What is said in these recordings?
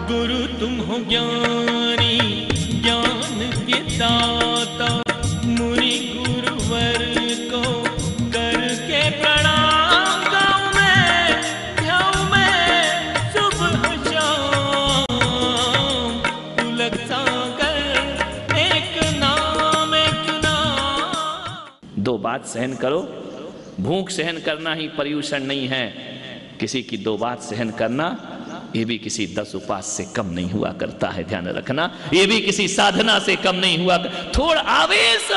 गुरु तुम हो ज्ञानी ज्ञान के दाता, मुनि गुरुवर को करके प्रणाम गाऊं मैं सुबह शाम। पुलक सागर एक नाम एक नाम। दो बात सहन करो, भूख सहन करना ही पर्यूषण नहीं है, किसी की दो बात सहन करना ये भी किसी 10 उपास से कम नहीं हुआ करता है, ध्यान रखना। ये भी किसी साधना से कम नहीं हुआ। थोड़ा आवेश,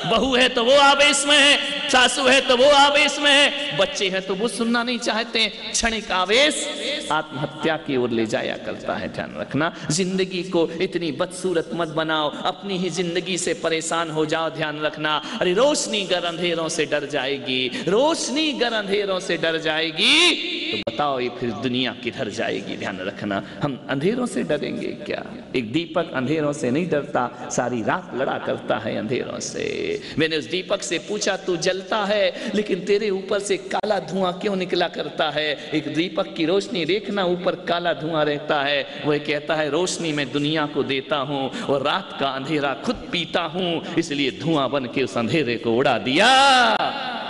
बहू है तो वो आवेश में है, सासू है तो वो आवेश में है, बच्चे हैं तो वो सुनना नहीं चाहते। क्षणिक आवेश आत्महत्या की ओर ले जाया करता है, ध्यान रखना। जिंदगी को इतनी बदसूरत मत बनाओ, अपनी ही जिंदगी से परेशान हो जाओ, ध्यान रखना। अरे रोशनी गर अंधेरों से डर जाएगी, रोशनी गर अंधेरों से डर जाएगी, तो बताओ ये फिर दुनिया किधर जाएगी, ध्यान रखना। हम अंधेरों से डरेंगे क्या? एक दीपक अंधेरों से नहीं डरता, सारी रात लड़ा करता है अंधेरों से। मैंने उस दीपक से पूछा, तू जलता है लेकिन तेरे ऊपर से काला धुआं क्यों निकला करता है? एक दीपक की रोशनी देखना, ऊपर काला धुआं रहता है। वह कहता है, रोशनी मैं दुनिया को देता हूं और रात का अंधेरा खुद पीता हूं, इसलिए धुआं बन के उस अंधेरे को उड़ा दिया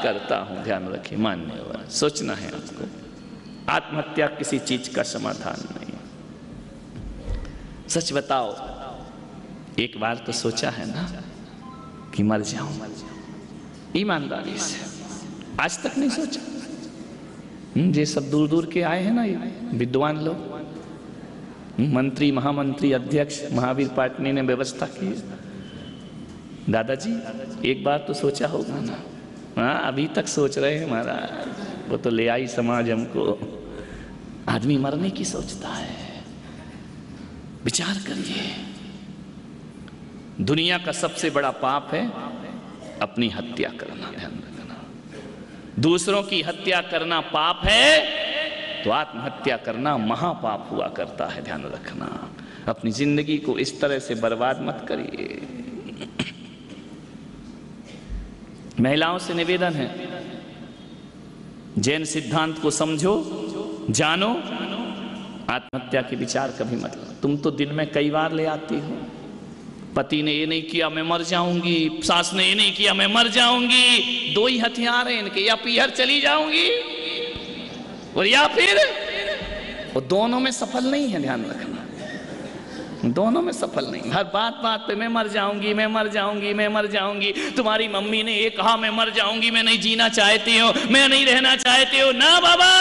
करता हूं। ध्यान रखिए, मानने वाला सोचना है आपको। आत्महत्या किसी चीज का समाधान नहीं। सच बताओ, एक बार तो सोचा है ना कि मर जाऊं? ईमानदारी से आज तक नहीं सोचा? ये सब दूर दूर के आए हैं ना, ये विद्वान लोग, मंत्री, महामंत्री, अध्यक्ष, महावीर पाटनी ने व्यवस्था की। दादाजी एक बार तो सोचा होगा ना? हाँ, अभी तक सोच रहे हैं महाराज। वो तो ले आई समाज हमको। आदमी मरने की सोचता है। विचार करिए, दुनिया का सबसे बड़ा पाप है अपनी हत्या करना, ध्यान रखना। दूसरों की हत्या करना पाप है तो आत्महत्या करना महापाप हुआ करता है, ध्यान रखना। अपनी जिंदगी को इस तरह से बर्बाद मत करिए। महिलाओं से निवेदन है, जैन सिद्धांत को समझो, जानो, आत्महत्या के विचार कभी मत लो। तुम तो दिन में कई बार ले आती हो, पति ने ये नहीं किया मैं मर जाऊंगी, सास ने ये नहीं किया मैं मर जाऊंगी। दो ही हथियार हैं इनके, या पीहर चली जाऊंगी और या फिर वो दोनों में सफल नहीं है, ध्यान रखना। दोनों में सफल नहीं। हर बात बात पे मैं मर जाऊंगी, मैं मर जाऊंगी, मैं मर जाऊंगी। तुम्हारी मम्मी ने ये कहा मैं मर जाऊंगी, मैं नहीं जीना चाहती हूँ, मैं नहीं रहना चाहती हूँ। ना बाबा,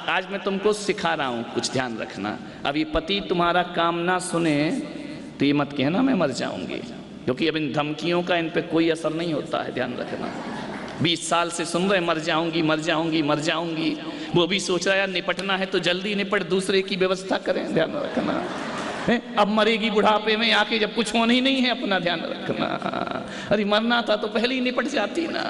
आज मैं तुमको सिखा रहा हूँ कुछ, ध्यान रखना। अब ये पति तुम्हारा काम ना सुने तो ये मत कहना मैं मर जाऊंगी, क्योंकि अब इन धमकियों का इन पे कोई असर नहीं होता है, ध्यान रखना। 20 साल से सुन रहे मर जाऊंगी, मर जाऊंगी, मर जाऊंगी। वो भी सोच रहा है निपटना है तो जल्दी निपट, दूसरे की व्यवस्था करें, ध्यान रखना। अब मरेगी बुढ़ापे में आके, जब कुछ होना ही नहीं है, अपना ध्यान रखना। अरे मरना था तो पहले ही निपट जाती ना।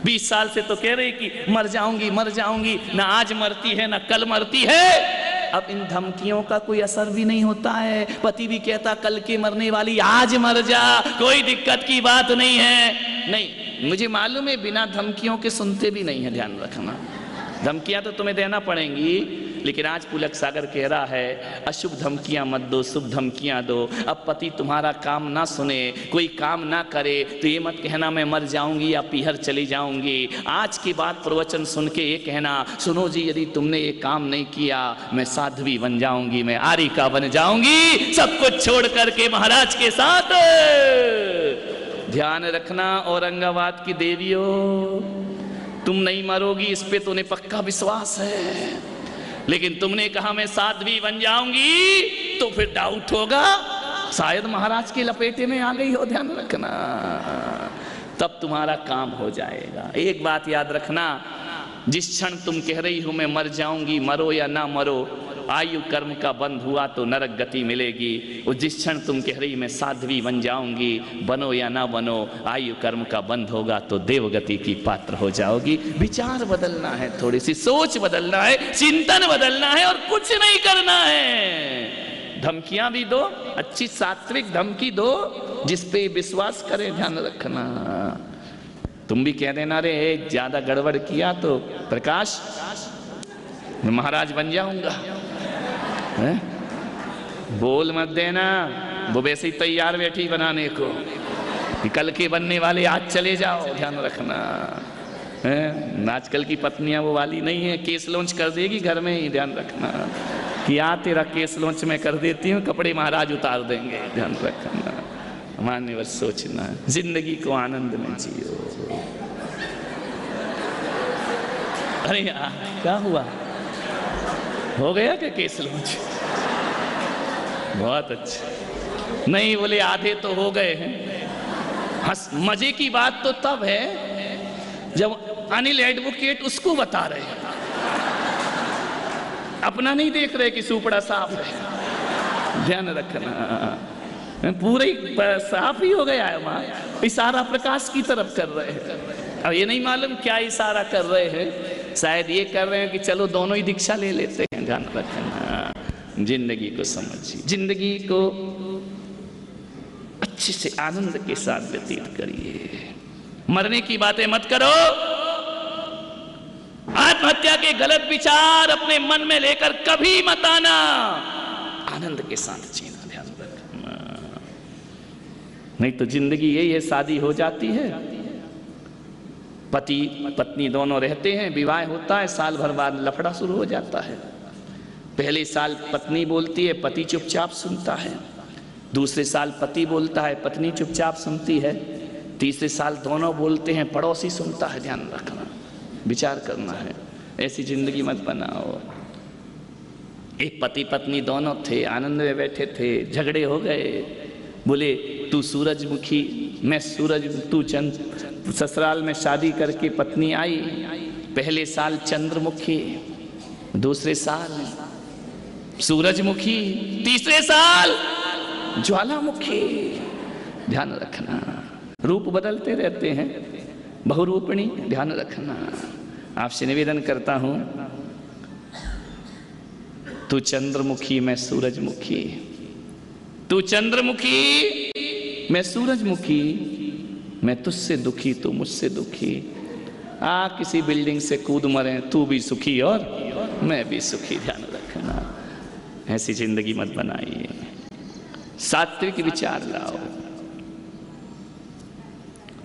20 साल से तो कह रही कि मर जाऊंगी, मर जाऊंगी, ना आज मरती है ना कल मरती है। अब इन धमकियों का कोई असर भी नहीं होता है। पति भी कहता कल के मरने वाली आज मर जा, कोई दिक्कत की बात नहीं है। नहीं, मुझे मालूम है बिना धमकियों के सुनते भी नहीं है, ध्यान रखना। धमकियां तो तुम्हें देना पड़ेंगी, लेकिन आज पुलक सागर कह रहा है अशुभ धमकियां मत दो, शुभ धमकियां दो। अब पति तुम्हारा काम ना सुने, कोई काम ना करे तो ये मत कहना मैं मर जाऊंगी या पीहर चली जाऊंगी। आज की बात प्रवचन सुन के ये कहना, सुनो जी यदि तुमने ये काम नहीं किया मैं साध्वी बन जाऊंगी, मैं आरिका बन जाऊंगी, सब कुछ छोड़ करके महाराज के साथ। ध्यान रखना औरंगाबाद की देवियों, तुम नहीं मरोगी इस पे तो उन्हें पक्का विश्वास है, लेकिन तुमने कहा मैं साध्वी बन जाऊंगी तो फिर डाउट होगा शायद महाराज के लपेटे में आ गई हो, ध्यान रखना। तब तुम्हारा काम हो जाएगा। एक बात याद रखना, जिस क्षण तुम कह रही हो मैं मर जाऊंगी, मरो या ना मरो, आयु कर्म का बंध हुआ तो नरक गति मिलेगी। और जिस क्षण तुम कह रही मैं साध्वी बन जाऊंगी, बनो या ना बनो, आयु कर्म का बंध होगा तो देव गति की पात्र हो जाओगी। विचार बदलना है, थोड़ी सी सोच बदलना है, चिंतन बदलना है और कुछ नहीं करना है। धमकियां भी दो, अच्छी सात्विक धमकी दो जिसपे विश्वास करे, ध्यान रखना। तुम भी कह देना रे ज्यादा गड़बड़ किया तो प्रकाश मैं महाराज बन जाऊंगा, बोल मत देना, वो वैसे ही तैयार बैठी बनाने को कि कल के बनने वाले आज चले जाओ, ध्यान रखना है। आजकल की पत्नियां वो वाली नहीं है, केस लॉन्च कर देगी घर में ही, ध्यान रखना कि आ तेरा केस लॉन्च मैं कर देती हूँ, कपड़े महाराज उतार देंगे, ध्यान रखना। मान्यवर सोचना, जिंदगी को आनंद में जियो। अरे यार क्या हुआ, हो गया क्या केस लॉन्च? बहुत अच्छा। नहीं बोले आधे तो हो गए हैं। हंस, मजे की बात तो तब है जब अनिल एडवोकेट उसको बता रहे हैं, अपना नहीं देख रहे कि सुपड़ा साफ है, ध्यान रखना। पूरे साफ ही हो गया है वहां, इशारा प्रकाश की तरफ कर रहे हैं। अब ये नहीं मालूम क्या इशारा कर रहे हैं, शायद ये कर रहे हैं कि चलो दोनों ही दीक्षा ले लेते हैं, ध्यान रखना। जिंदगी को समझिए, जिंदगी को अच्छे से आनंद के साथ व्यतीत करिए। मरने की बातें मत करो, आत्महत्या के गलत विचार अपने मन में लेकर कभी मत आना, आनंद के साथ जीना, ध्यान रखना। नहीं तो जिंदगी यही है, शादी हो जाती है, पति पत्नी दोनों रहते हैं, विवाह होता है, साल भर बाद लफड़ा शुरू हो जाता है। पहले साल पत्नी बोलती है, पति चुपचाप सुनता है, दूसरे साल पति बोलता है, पत्नी चुपचाप सुनती है, तीसरे साल दोनों बोलते हैं, पड़ोसी सुनता है, ध्यान रखना, विचार करना है। ऐसी जिंदगी मत बनाओ। एक पति पत्नी दोनों थे, आनंद में बैठे थे, झगड़े हो गए, बोले तू सूरजमुखी मैं सूरज, तू चंद्र। ससुराल में शादी करके पत्नी आई, पहले साल चंद्रमुखी, दूसरे साल सूरजमुखी, तीसरे साल ज्वालामुखी, ध्यान रखना। रूप बदलते रहते हैं, बहुरूपणी, ध्यान रखना। आपसे निवेदन करता हूं, तू चंद्रमुखी मैं सूरजमुखी, तू चंद्रमुखी मैं सूरजमुखी, मैं तुझसे दुखी तू मुझसे दुखी, किसी बिल्डिंग से कूद मरे, तू भी सुखी और मैं भी सुखी, ध्यान रखना। ऐसी जिंदगी मत बनाइए, सात्विक विचार लाओ।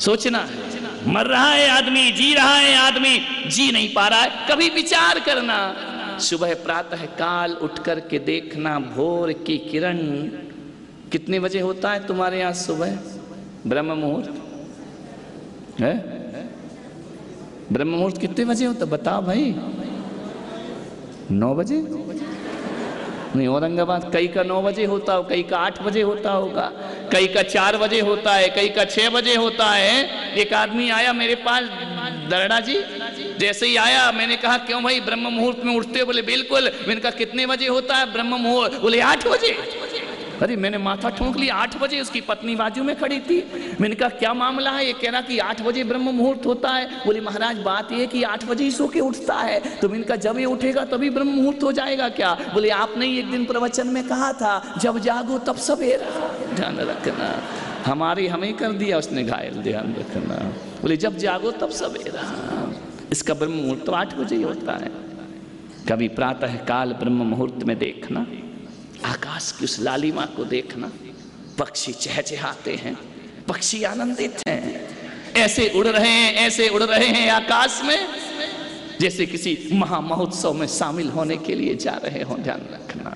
सोचना है, मर रहा है आदमी, जी रहा है आदमी, जी नहीं पा रहा है, कभी विचार करना। सुबह प्रातः काल उठ कर के देखना, भोर की किरण। कितने बजे होता है तुम्हारे यहाँ सुबह ब्रह्म मुहूर्त है? ब्रह्म मुहूर्त कितने बजे होता बताओ भाई? 9 बजे? नहीं, औरंगाबाद कई का 9 बजे होता हो, कई का 8 बजे होता होगा, कई का 4 बजे होता है, कई का 6 बजे होता है। एक आदमी आया मेरे पास, दरड़ा जी, जैसे ही आया मैंने कहा क्यों भाई ब्रह्म मुहूर्त में उठते हो? बोले बिल्कुल। मैंने कहा कितने बजे होता है ब्रह्म मुहूर्त? बोले 8 बजे। अरे मैंने माथा ठोंक लिया, 8 बजे। उसकी पत्नी बाजू में खड़ी थी। मैंने कहा क्या मामला है? ये कह रहा कि 8 बजे ब्रह्म मुहूर्त होता है। बोले महाराज बात ये कि 8 बजे ही सो के उठता है। तो मैंने कहा जब ये उठेगा तभी ब्रह्म मुहूर्त हो जाएगा क्या? बोले आपने एक दिन प्रवचन में कहा था जब जागो तब सवेरा। ध्यान रखना, हमें कर दिया उसने घायल, ध्यान रखना। बोले जब जागो तब सवेरा, इसका ब्रह्म मुहूर्त तो 8 बजे ही होता है। कभी प्रातः काल ब्रह्म मुहूर्त में देखना, आकाश की उस लालिमा को देखना, पक्षी चहचहाते हैं, पक्षी आनंदित हैं, ऐसे उड़ रहे हैं, ऐसे उड़ रहे हैं आकाश में जैसे किसी महा महोत्सव में शामिल होने के लिए जा रहे हो। ध्यान रखना,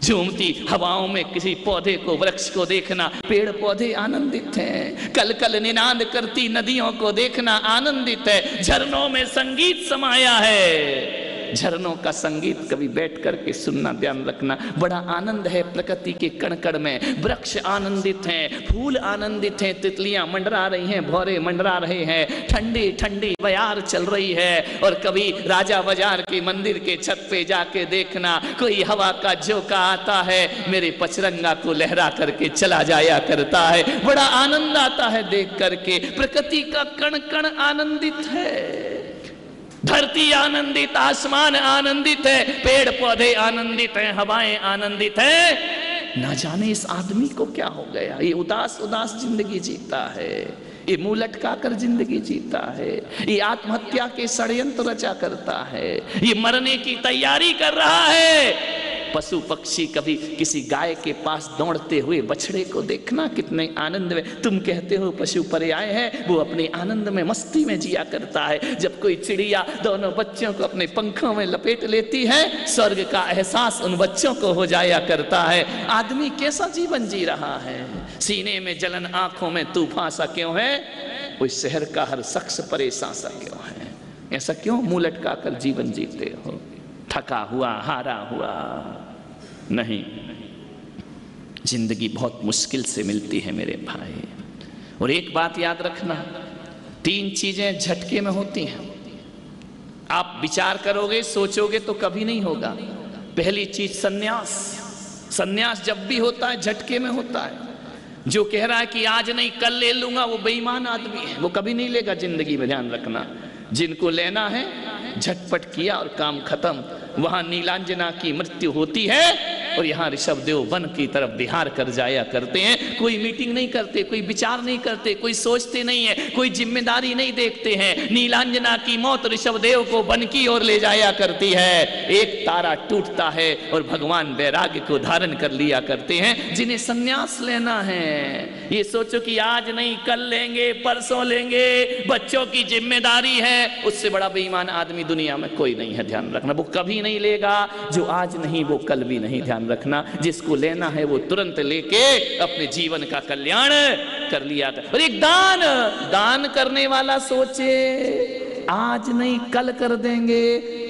झूमती हवाओं में किसी पौधे को, वृक्ष को देखना, पेड़ पौधे आनंदित हैं। कल कल निनाद करती नदियों को देखना आनंदित है। झरनों में संगीत समाया है, झरनों का संगीत कभी बैठ करके सुनना, ध्यान रखना, बड़ा आनंद है प्रकृति के कण कण में। वृक्ष आनंदित हैं, फूल आनंदित हैं, तितलियां मंडरा रही हैं, भौरे मंडरा रहे हैं, ठंडी ठंडी बयार चल रही है। और कभी राजा बाजार के मंदिर के छत पे जाके देखना, कोई हवा का झोंका आता है, मेरे पचरंगा को लहरा करके चला जाया करता है। बड़ा आनंद आता है देख करके। प्रकृति का कण कण आनंदित है, धरती आनंदित, आसमान आनंदित है, पेड़ पौधे आनंदित हैं, हवाएं आनंदित हैं। ना जाने इस आदमी को क्या हो गया, ये उदास उदास जिंदगी जीता है, ये मुंह लटका कर जिंदगी जीता है, ये आत्महत्या के षड्यंत्र रचा करता है, ये मरने की तैयारी कर रहा है। पशु पक्षी कभी किसी गाय के पास दौड़ते हुए बछड़े को देखना, कितने आनंद में। तुम कहते हो पशु पर्याय है, वो अपने आनंद में मस्ती में जिया करता है। जब कोई चिड़िया दोनों बच्चों को अपने पंखों में लपेट लेती है, स्वर्ग का एहसास उन बच्चों को हो जाया करता है। आदमी कैसा जीवन जी रहा है, सीने में जलन, आंखों में तूफान सा क्यों है? उस शहर का हर शख्स परेशान सा क्यों है? ऐसा क्यों मुंह लटका कर जीवन जीते हो? थका हुआ, हारा हुआ नहीं। जिंदगी बहुत मुश्किल से मिलती है मेरे भाई। और एक बात याद रखना, 3 चीजें झटके में होती हैं। आप विचार करोगे, सोचोगे तो कभी नहीं होगा। पहली चीज सन्यास। सन्यास जब भी होता है झटके में होता है। जो कह रहा है कि आज नहीं कल ले लूंगा, वो बेईमान आदमी है, वो कभी नहीं लेगा जिंदगी में। ध्यान रखना, जिनको लेना है झटपट किया और काम खत्म। वहां नीलांजना की मृत्यु होती है और यहाँ ऋषभदेव वन की तरफ बिहार कर जाया करते हैं। कोई मीटिंग नहीं करते, कोई विचार नहीं करते, कोई सोचते नहीं है, कोई जिम्मेदारी नहीं देखते हैं। नीलांजना की मौत ऋषभदेव को वन की ओर ले जाया करती है। एक तारा टूटता है और भगवान वैराग्य को धारण कर लिया करते हैं। जिन्हें संन्यास लेना है, ये सोचो कि आज नहीं कल लेंगे, परसों लेंगे, बच्चों की जिम्मेदारी है, उससे बड़ा बेईमान आदमी दुनिया में कोई नहीं है। ध्यान रखना, वो कभी नहीं लेगा जो आज नहीं वो कल भी नहीं। ध्यान रखना, जिसको लेना है वो तुरंत लेके अपने जीवन का कल्याण कर लिया। और एक दान करने वाला सोचे आज नहीं कल कर देंगे,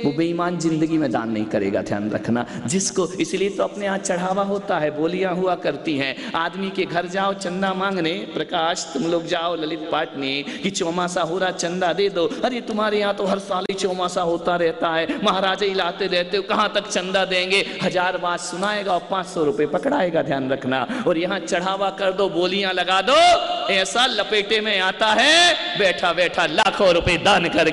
वो बेईमान जिंदगी में दान नहीं करेगा। ध्यान रखना, जिसको, इसलिए तो अपने यहाँ चढ़ावा होता है, बोलियां हुआ करती हैं। आदमी के घर जाओ चंदा मांगने, प्रकाश तुम लोग जाओ ललित पाटनी कि चौमासा हो रहा चंदा दे दो। अरे तुम्हारे यहाँ तो हर साल ही चौमासा होता रहता है, महाराजा ही लाते रहते हो, कहाँ तक चंदा देंगे? 1000 बात सुनाएगा और 500 रुपए पकड़ाएगा। ध्यान रखना, और यहाँ चढ़ावा कर दो, बोलियां लगा दो, ऐसा लपेटे में आता है बैठा बैठा लाखों रुपए दान करके।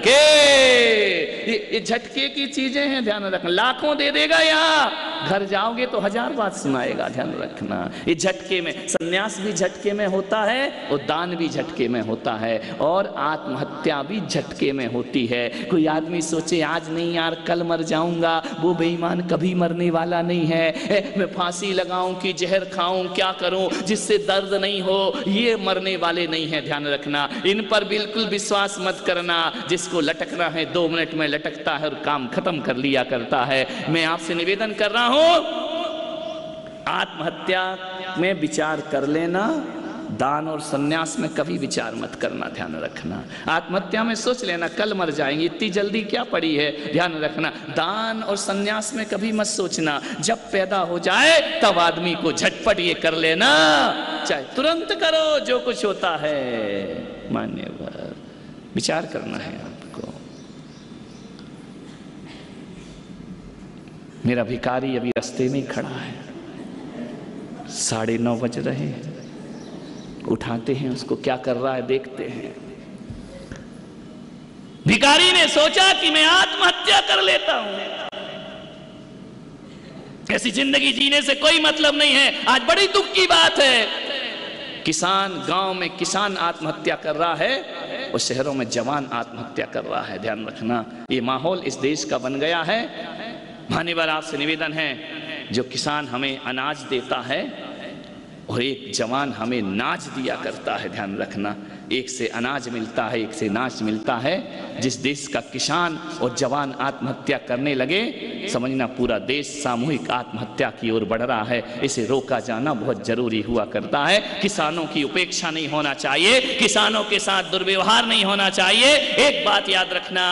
ये झटके की चीजें हैं, ध्यान रखना। लाखों दे देगा, यहाँ घर जाओगे तो 1000 बात सुनाएगा। ध्यान रखना, ये झटके में। सन्यास भी झटके में होता है और दान भी झटके में होता है, और आत्महत्या भी झटके में होती है। कोई आदमी सोचे आज नहीं यार कल मर जाऊंगा, वो बेईमान कभी मरने वाला नहीं है। मैं फांसी लगाऊं कि जहर खाऊं, क्या करूं जिससे दर्द नहीं हो, ये मरने वाले नहीं है। ध्यान रखना, इन पर बिल्कुल विश्वास मत करना। जिसको लटकना है 2 मिनट में लटकता है और काम खत्म कर लिया करता है। मैं आपसे निवेदन कर रहा हूं, आत्महत्या में विचार कर लेना, दान और सन्यास में कभी विचार मत करना। ध्यान रखना, आत्महत्या में सोच लेना कल मर जाएंगे, इतनी जल्दी क्या पड़ी है। ध्यान रखना, दान और सन्यास में कभी मत सोचना। जब पैदा हो जाए तब आदमी को झटपट ये कर लेना, चाहे तुरंत करो, जो कुछ होता है मान्यवर, विचार करना है आपको। मेरा भिखारी अभी रास्ते में ही खड़ा है, 9:30 बज रहे हैं। उठाते हैं उसको, क्या कर रहा है देखते हैं। भिखारी ने सोचा कि मैं आत्महत्या कर लेता हूं, ऐसी जिंदगी जीने से कोई मतलब नहीं है। आज बड़ी दुख की बात है, किसान, गांव में किसान आत्महत्या कर रहा है और शहरों में जवान आत्महत्या कर रहा है। ध्यान रखना, ये माहौल इस देश का बन गया है। मान्यवर, आपसे निवेदन है, जो किसान हमें अनाज देता है और एक जवान हमें नाच दिया करता है। ध्यान रखना, एक से अनाज मिलता है, एक से नाच मिलता है। जिस देश का किसान और जवान आत्महत्या करने लगे, समझना पूरा देश सामूहिक आत्महत्या की ओर बढ़ रहा है। इसे रोका जाना बहुत जरूरी हुआ करता है। किसानों की उपेक्षा नहीं होना चाहिए, किसानों के साथ दुर्व्यवहार नहीं होना चाहिए। एक बात याद रखना,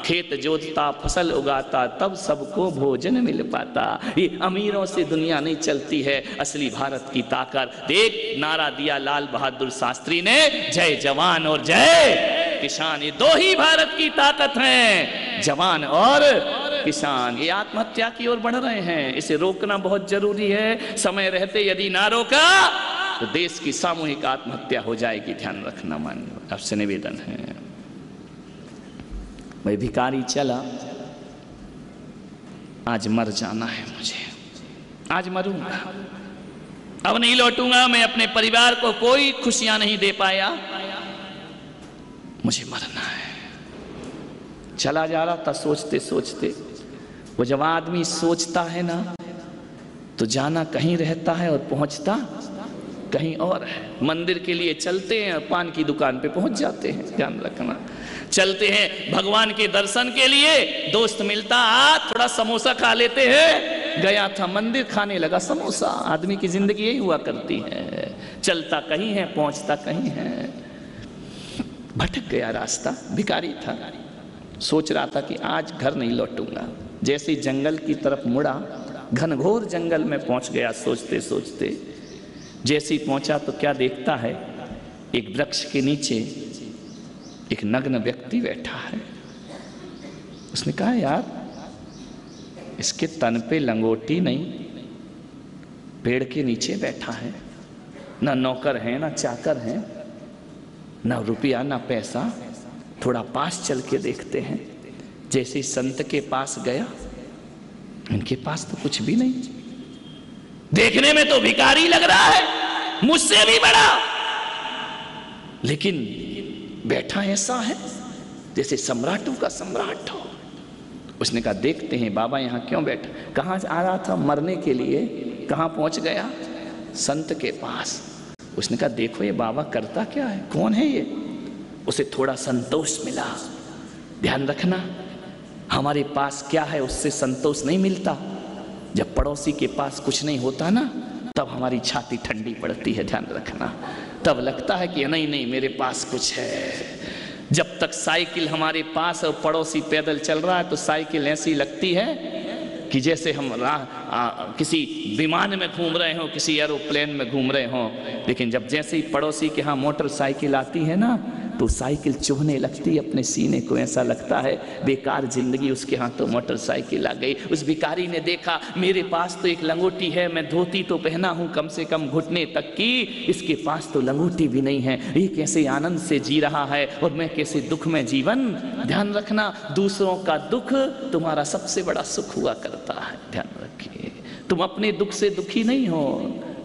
खेत जोतता, फसल उगाता, तब सबको भोजन मिल पाता। ये अमीरों से दुनिया नहीं चलती है। असली भारत की ताकत, एक नारा दिया लाल बहादुर शास्त्री ने, जय जवान और जय किसान। ये 2 ही भारत की ताकत हैं, जवान और किसान। ये आत्महत्या की ओर बढ़ रहे हैं, इसे रोकना बहुत जरूरी है। समय रहते यदि ना रोका तो देश की सामूहिक आत्महत्या हो जाएगी। ध्यान रखना, मान्य आपसे निवेदन है। मैं भिखारी चला, आज मर जाना है मुझे, आज मरूंगा, अब नहीं लौटूंगा। मैं अपने परिवार को कोई खुशियां नहीं दे पाया, मुझे मरना है। चला जा रहा था सोचते सोचते। वो जब आदमी सोचता है ना तो जाना कहीं रहता है और पहुंचता कहीं और है। मंदिर के लिए चलते हैं और पान की दुकान पे पहुंच जाते हैं, ध्यान रखना। चलते हैं भगवान के दर्शन के लिए, दोस्त मिलता थोड़ा समोसा खा लेते हैं, गया था मंदिर खाने लगा समोसा। आदमी की जिंदगी यही हुआ करती है, चलता कहीं है पहुंचता कहीं है। भटक गया रास्ता, भिखारी था, सोच रहा था कि आज घर नहीं लौटूंगा। जैसे ही जंगल की तरफ मुड़ा, घनघोर जंगल में पहुंच गया सोचते सोचते। जैसे ही पहुंचा तो क्या देखता है, एक वृक्ष के नीचे एक नग्न व्यक्ति बैठा है। उसने कहा यार इसके तन पे लंगोटी नहीं, पेड़ के नीचे बैठा है, ना नौकर है ना चाकर है, ना रुपया ना पैसा, थोड़ा पास चल के देखते हैं। जैसे संत के पास गया, इनके पास तो कुछ भी नहीं, देखने में तो भिखारी लग रहा है, मुझसे भी बड़ा, लेकिन बैठा ऐसा है जैसे सम्राटों का सम्राट हो। उसने कहा देखते हैं बाबा यहाँ क्यों बैठा, कहाँ आ रहा था मरने के लिए, कहाँ पहुंच गया, संत के पास। उसने कहा देखो ये बाबा करता क्या है, कौन है ये। उसे थोड़ा संतोष मिला। ध्यान रखना, हमारे पास क्या है उससे संतोष नहीं मिलता। जब पड़ोसी के पास कुछ नहीं होता ना, तब हमारी छाती ठंडी पड़ती है, ध्यान रखना। तब लगता है कि नहीं नहीं मेरे पास कुछ है। जब तक साइकिल हमारे पास और पड़ोसी पैदल चल रहा है तो साइकिल ऐसी लगती है कि जैसे हम किसी विमान में घूम रहे हो, किसी एरोप्लेन में घूम रहे हो। लेकिन जब जैसे ही पड़ोसी के यहाँ मोटरसाइकिल आती है ना, तो साइकिल चुभने लगती है अपने सीने को, ऐसा लगता है बेकार जिंदगी, उसके यहाँ तो मोटरसाइकिल आ गई। उस भिखारी ने देखा मेरे पास तो एक लंगोटी है, मैं धोती तो पहना हूँ कम से कम घुटने तक की, इसके पास तो लंगोटी भी नहीं है, ये कैसे आनंद से जी रहा है और मैं कैसे दुख में जीवन। ध्यान रखना, दूसरों का दुख तुम्हारा सबसे बड़ा सुख हुआ करता है, ध्यान रखिए। तुम अपने दुख से दुखी नहीं हो,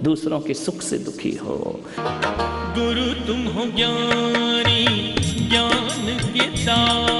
दूसरों के सुख से दुखी हो। गुरु तुम हो ज्ञानी, ज्ञान के सागर,